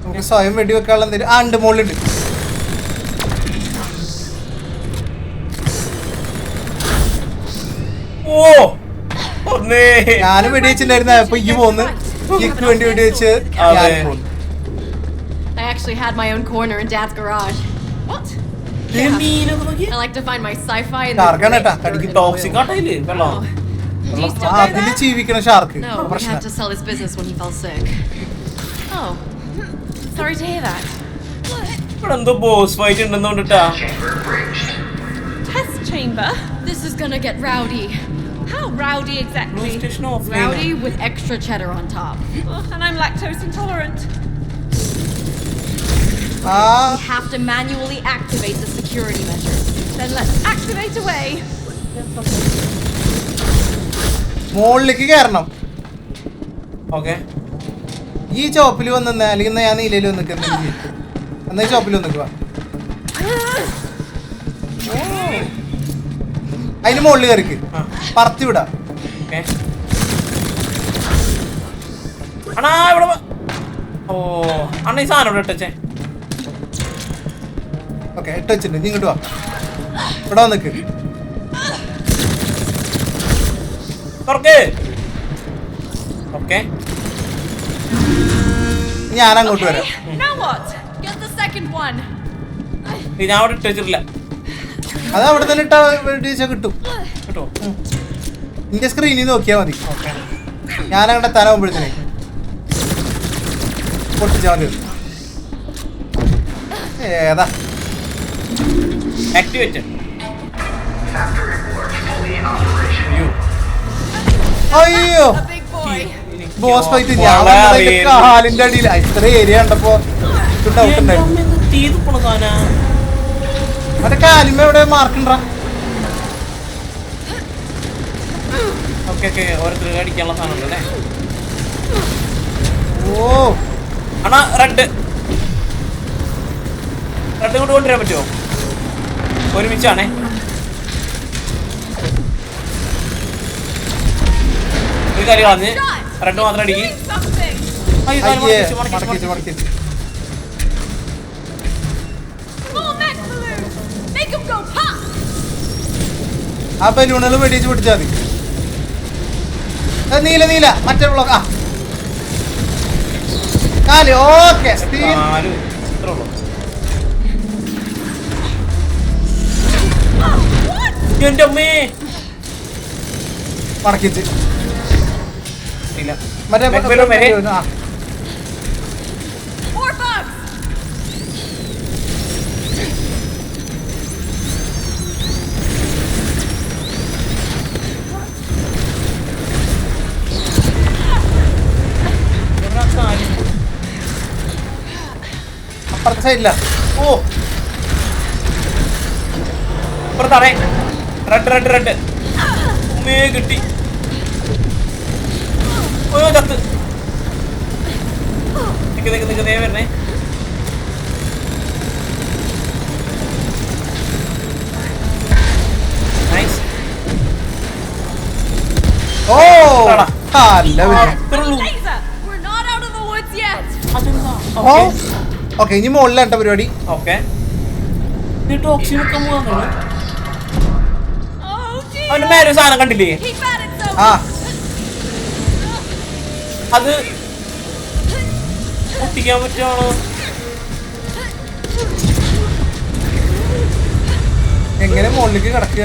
നമുക്ക് സ്വയം വെടിവെക്കാനുള്ള എന്തെങ്കിലും ആ ഉണ്ട് മുകളിലുണ്ട്. ഓ ഞാനും വെടിവെച്ചിട്ടുണ്ടായിരുന്ന അപ്പൊ ഈ പോന്ന് എനിക്ക് വേണ്ടി വെടിവെച്ച് I actually had my own corner in Dad's garage. What? I like to find my sci-fi in the fridge. Toxic ആട്ടയില്ലേ വെള്ളം? Do you still do അതില് that? ജീവിക്കണ shark. No, we had to sell his business when he fell sick. Oh, sorry to hear that. ഇവിടെ എന്തോ boss fight ഉണ്ടെന്ന് കൊണ്ടിട്ടാ. Chamber breached. Test chamber? This is gonna get rowdy. How rowdy exactly? Station of Rowdy with extra cheddar on top. Oh, and I'm lactose intolerant. ആ We have to manually activate the security measures. Then let's activate away. മുകളിലേക്ക് കയറണം. Okay. ഈ ചോപ്പിൽ വന്ന് അല്ലെങ്കിൽ ഞാൻ നീലയിൽ വന്ന് നിൽക്കുന്ന എന്നാ ഈ ചോപ്പിൽ വന്ന് നിൽക്കുക. അതിന് മുകളിൽ കയറിക്ക് പറത്തി വിടാം. അണ്ണാ ഇവിടെ ഓ അണ്ണ ഈ സാധനം ഇവിടെ ഇട്ടേ. ഓക്കെ ഇട്ട് വെച്ചിട്ടുണ്ട്. നീ ഇങ്ങോട്ട് വാ. ഇവിടെ വന്നിക്ക്. ഓക്കെ ഞാൻ അങ്ങോട്ട് വരാം. Now what? Get the second one. ഞാൻ അവിടെ ഇട്ട് വെച്ചിട്ടില്ല. അത് അവിടെ തന്നെ ഇട്ടാ വെടിവെച്ചാൽ കിട്ടും കേട്ടോ. നിന്റെ സ്ക്രീനിൽ നോക്കിയാൽ മതി. ഞാൻ അങ്ങോട്ട് തരാകുമ്പോഴത്തേനെ പൊട്ടിച്ചാൽ മതി. ഏതാ activated. Factory ward fully in operation. അയ്യോ ബോസ് ഫൈറ്റ് കാലിന്റെ അടിയിൽ ഇത്ര ഏരിയ കണ്ടപ്പോ ഡൗട്ട് ഉണ്ടായിരുന്നു. മറ്റേ കാലിമ എവിടെ മാർക്കുണ്ടാ? ഓക്കെ ഓരോരുത്തർ അടിക്കാനുള്ള സാധനം ഉണ്ടല്ലേ. ഓ അണ്ണാ റെഡ് കൊണ്ട് കൊണ്ടുവരാൻ പറ്റുമോ? ഒരുമിച്ചാണേ. ഒരു കാര്യം കളഞ്ഞ് റെഡ് മാത്രം അടിക്കി. ആ ബലൂണുകൾ വെടിച്ച് പിടിച്ചാൽ മതി. നീല മറ്റേ ബ്ലോക്ക്. കാല് ഓക്കെ എന്റെ അമ്മേ മടക്കിച്ച് മറ്റേ അപ്പുറത്തെ സൈഡില്ല. ഓ അപ്പുറത്താണേ. റെഡ് ഉമ്മേ കിട്ടി. ഓ ചത്ത്. നിക്ക് ദേ വരണേ. നൈസ്. ഓ ഓക്കെ ഇനി മുകളിലാട്ട പരിപാടി. ഓക്കെ അവന്റെ മേലെ സാധനം കണ്ടില്ലേ? ആ അത് പൊട്ടിക്കാൻ പറ്റുവാണോ? എങ്ങനെ മുകളിലേക്ക് കിടക്കുക?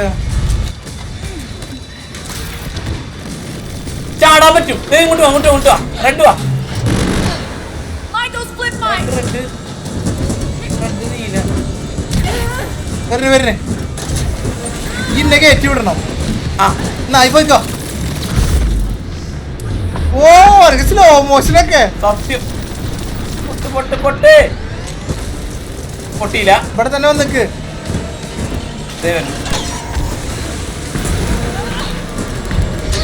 ചാടാൻ പറ്റും. ഇങ്ങോട്ട് വാ. റെഡ് വാ. വരണേ ഇന്നെ കയറ്റി വിടണം. നായി പോയിക്കോ. ഓ സ്ലോ മോഷനൊക്കെ സത്യം. പൊട്ടിയില്ല. ഇവിടെ തന്നെ വന്നിക്ക്.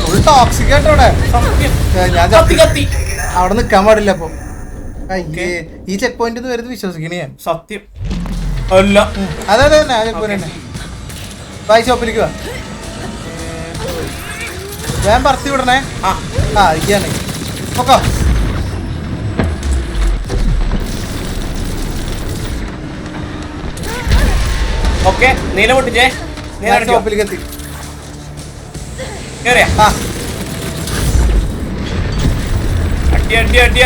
ഫുൾ ടോക്സിക് ആയിട്ട് അവിടെ. ഞാൻ അവിടെ നിക്കാൻ പാടില്ല. അപ്പൊ ഈ ചെക്ക് പോയിന്റ് വരുന്നത് വിശ്വസിക്കണേ ഞാൻ. സത്യം അല്ല. അതെ തന്നെ ആ ചെക്ക് പോയിന്റ് തന്നെ. ബായ് ഷോപ്പിലേക്ക് വാ. വേഗം പറത്തി വിടണേ. ഇരിക്കാണ്. നോക്കോ ഓക്കെ. നീല പൊട്ടിച്ചേ. ഷോപ്പിലേക്ക് എത്തി.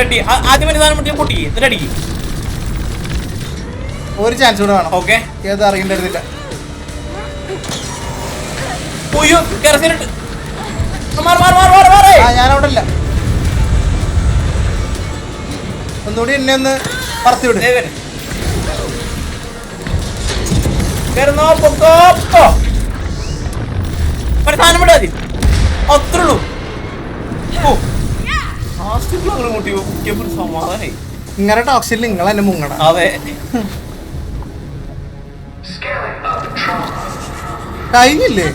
അടി. ആദ്യം സാധനം പൊട്ടി പൊട്ടി എന്നിട്ട് അടിക്ക്. ഒരു ചാൻസ് കൂടെ വേണം. ഓക്കെ ഏത് അറിയണ്ടതില്ല. ഞാനവിടെ ഇല്ല. ഒന്നുകൂടി എന്നെ ഒന്ന് പറത്തി വിടും. സാധനം വിടാതി അത്രയുള്ളൂ. സമാധാനായി. ഇങ്ങനെ ടോക്സിൽ നിങ്ങൾ എന്നെ മുങ്ങണം. അതെ കഴിഞ്ഞില്ലേ?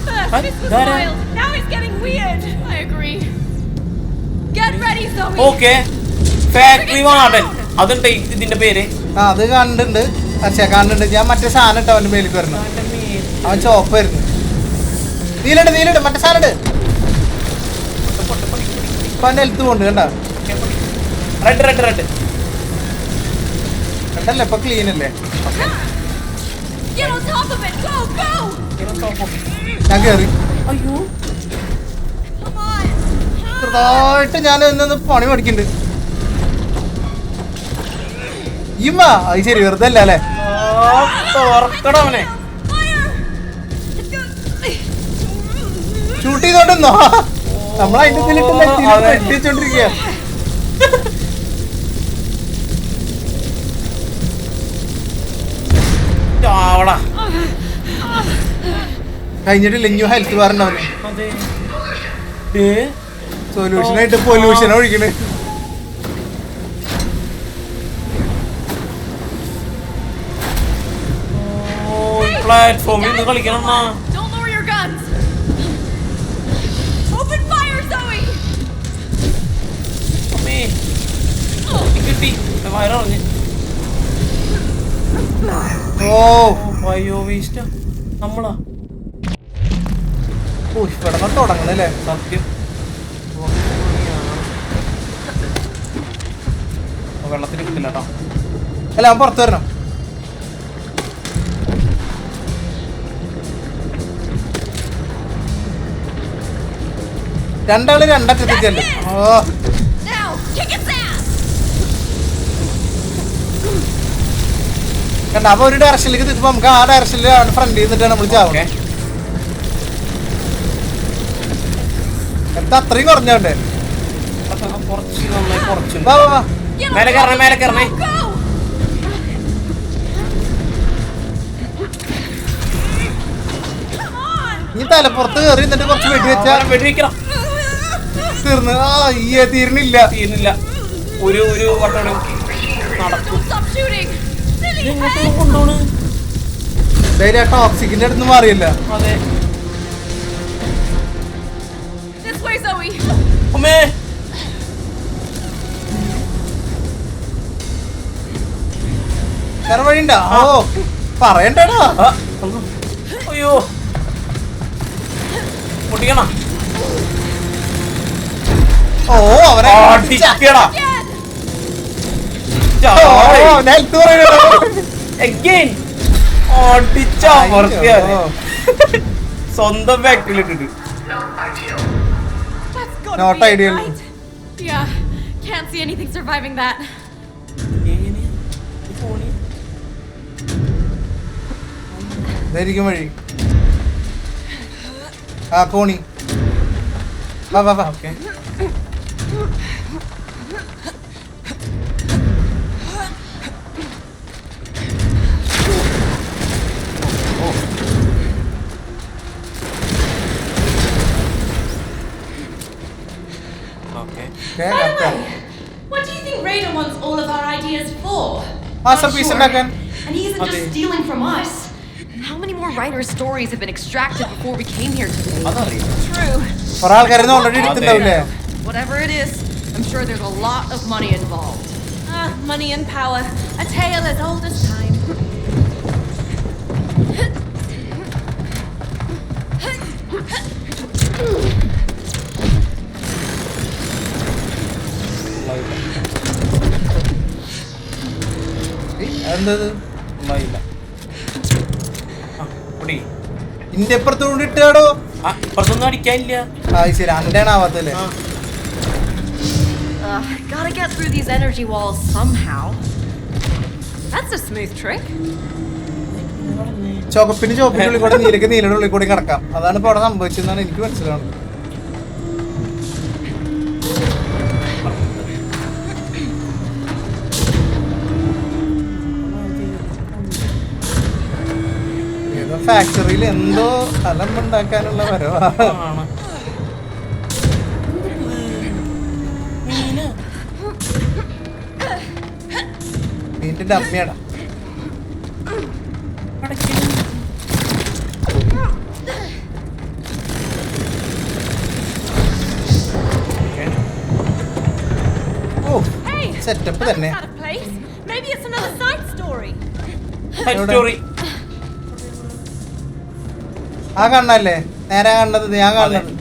ഓക്കെ ഫാക്ടറി വാർഡൻ അതുണ്ട് ഇതിന്റെ പേര്. അത് കണ്ടിട്ടുണ്ട്. കണ്ടിട്ടുണ്ട്. ഞാൻ മറ്റേ സാധനം ഇട്ട് അവന്റെ മേലേക്ക് വരണം. അവൻ ചോപ്പായിരുന്നു. നീലിട് മറ്റേ സാധനം ഇട്ട്. ഇപ്പൊ അവന്റെ ഹെൽത്ത് പോണ്ട് കണ്ട. റെഡ് റെഡല്ലേ ഇപ്പൊ ക്ലീൻ അല്ലേ? ഞാൻ കേറി. ചെറുതായിട്ട് ഞാൻ ഇന്നൊന്ന് പണി പഠിക്കുന്നുണ്ട്. ഇമ്മാ അത് ശരി വെറുതെ അല്ല അല്ലേ? ഷൂട്ട് ചെയ്തോണ്ടെന്നോ? നമ്മളതിന്റെ ഇതിലിട്ടോണ്ടിരിക്കുക. കഴിഞ്ഞിട്ടില്ല ഇനി ഹെൽത്ത് പറഞ്ഞവന് അതെ സൊല്യൂഷനായിട്ട് പൊല്യൂഷൻ ഒഴിക്കണേ. പ്ലാറ്റ്ഫോമിൽ നിന്ന് കളിക്കണം. Don't lower your guns. Open fire, Zoe. അമ്മേ കിട്ടി വയറിറങ്ങി. ബയോ വേസ്റ്റ് നമ്മളാ ഇവിടെ തുടങ്ങണല്ലേ സത്യം. വെള്ളത്തിന് കിട്ടില്ല കേട്ടോ. അല്ല അവൻ പുറത്ത് വരണം. രണ്ടാള് രണ്ടറ്റത്തേക്കല്ലേ. Now, kick its ass. കണ്ട അപ്പൊ ഒരു ഡയറക്ഷനിലേക്ക് തിരിച്ചപ്പോ നമുക്ക് ആ ഡയറക്ഷനിൽ ഫ്രണ്ട് ചെയ്തിട്ടാണ് നമ്മൾ ചാവണേ. എന്താ അത്രയും കുറഞ്ഞോണ്ടേ. കുറച്ച് നന്നായി കുറച്ച് വാ വാ വാ. മേലെ കയറണേ മേലെ കയറണേ. നീ തലപ്പുറത്ത് കയറി എന്നിട്ട് കുറച്ച് വെടിവെക്കണം. തീർന്ന്. തീർന്നില്ല തീർന്നില്ല. ഒരു വട്ടോടെ നടക്കും. Stop shooting. കൊണ്ടോണ് ടോക്സിക്കിന്റെ അടുത്ത് മാറിയില്ല. അതെ. This way, Zoe. അമ്മേ വേറെ വഴിയുണ്ടോ? പറയണ്ടോ. അയ്യോ പൊട്ടിക്കണം. അവരെ സ്വന്തം ഫാക്ടറിയിലിട്ടിട്ട്. Not ideal. Yeah, can't see anything surviving that. ഇതായിരിക്കും വഴി. കോണി വാ വാ വാ. Okay What do you think Raiden wants all of our ideas for? Masterpiece ഉണ്ടാക്കാൻ. And he isn't just stealing from us. How many more writers' stories have been extracted before we came here today? True. കുറെ ആൾക്കാരെ already എടുത്തിട്ടുണ്ടാവില്ലേ? Whatever it is, I'm sure there's a lot of money involved. Money and power. A tale as old as time. എന്തത് ഇന്റെ ഇപ്പുറത്തോണ്ട് ഇട്ടാടോ. ഇപ്പുറത്തൊന്നും അടിക്കാനില്ല. ശരി അന്റെ ആവാത്തല്ലേ. Gotta get through these energy walls somehow. That's a smooth trick. ചുവപ്പിന് ചുവപ്പിന്റെ ഉള്ളിൽ കൂടെ നീലക്ക് നീലയുടെ ഉള്ളിൽ കൂടി കിടക്കാം. അതാണ് ഇപ്പൊ അവിടെ സംഭവിച്ചതെന്നാണ് എനിക്ക് മനസ്സിലാവുന്നത്. ഏതോ ഫാക്ടറിയിൽ എന്തോ സ്ഥലം ഉണ്ടാക്കാനുള്ള വരവാണ്. നീന്റെ ഡമ്മിയാടാ. സെറ്റപ്പ് തന്നെ. Maybe it's another side story. ആ കണ്ണല്ലേ നേരെ കണ്ടത് ഞാൻ കാണുന്നത്.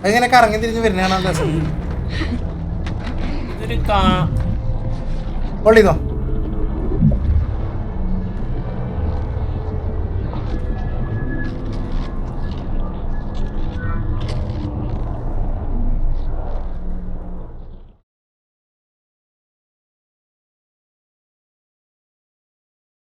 അങ്ങനെ കറങ്ങി തിരിഞ്ഞ് വരുന്നതാണ് രസം. കൊള്ളിന്നോ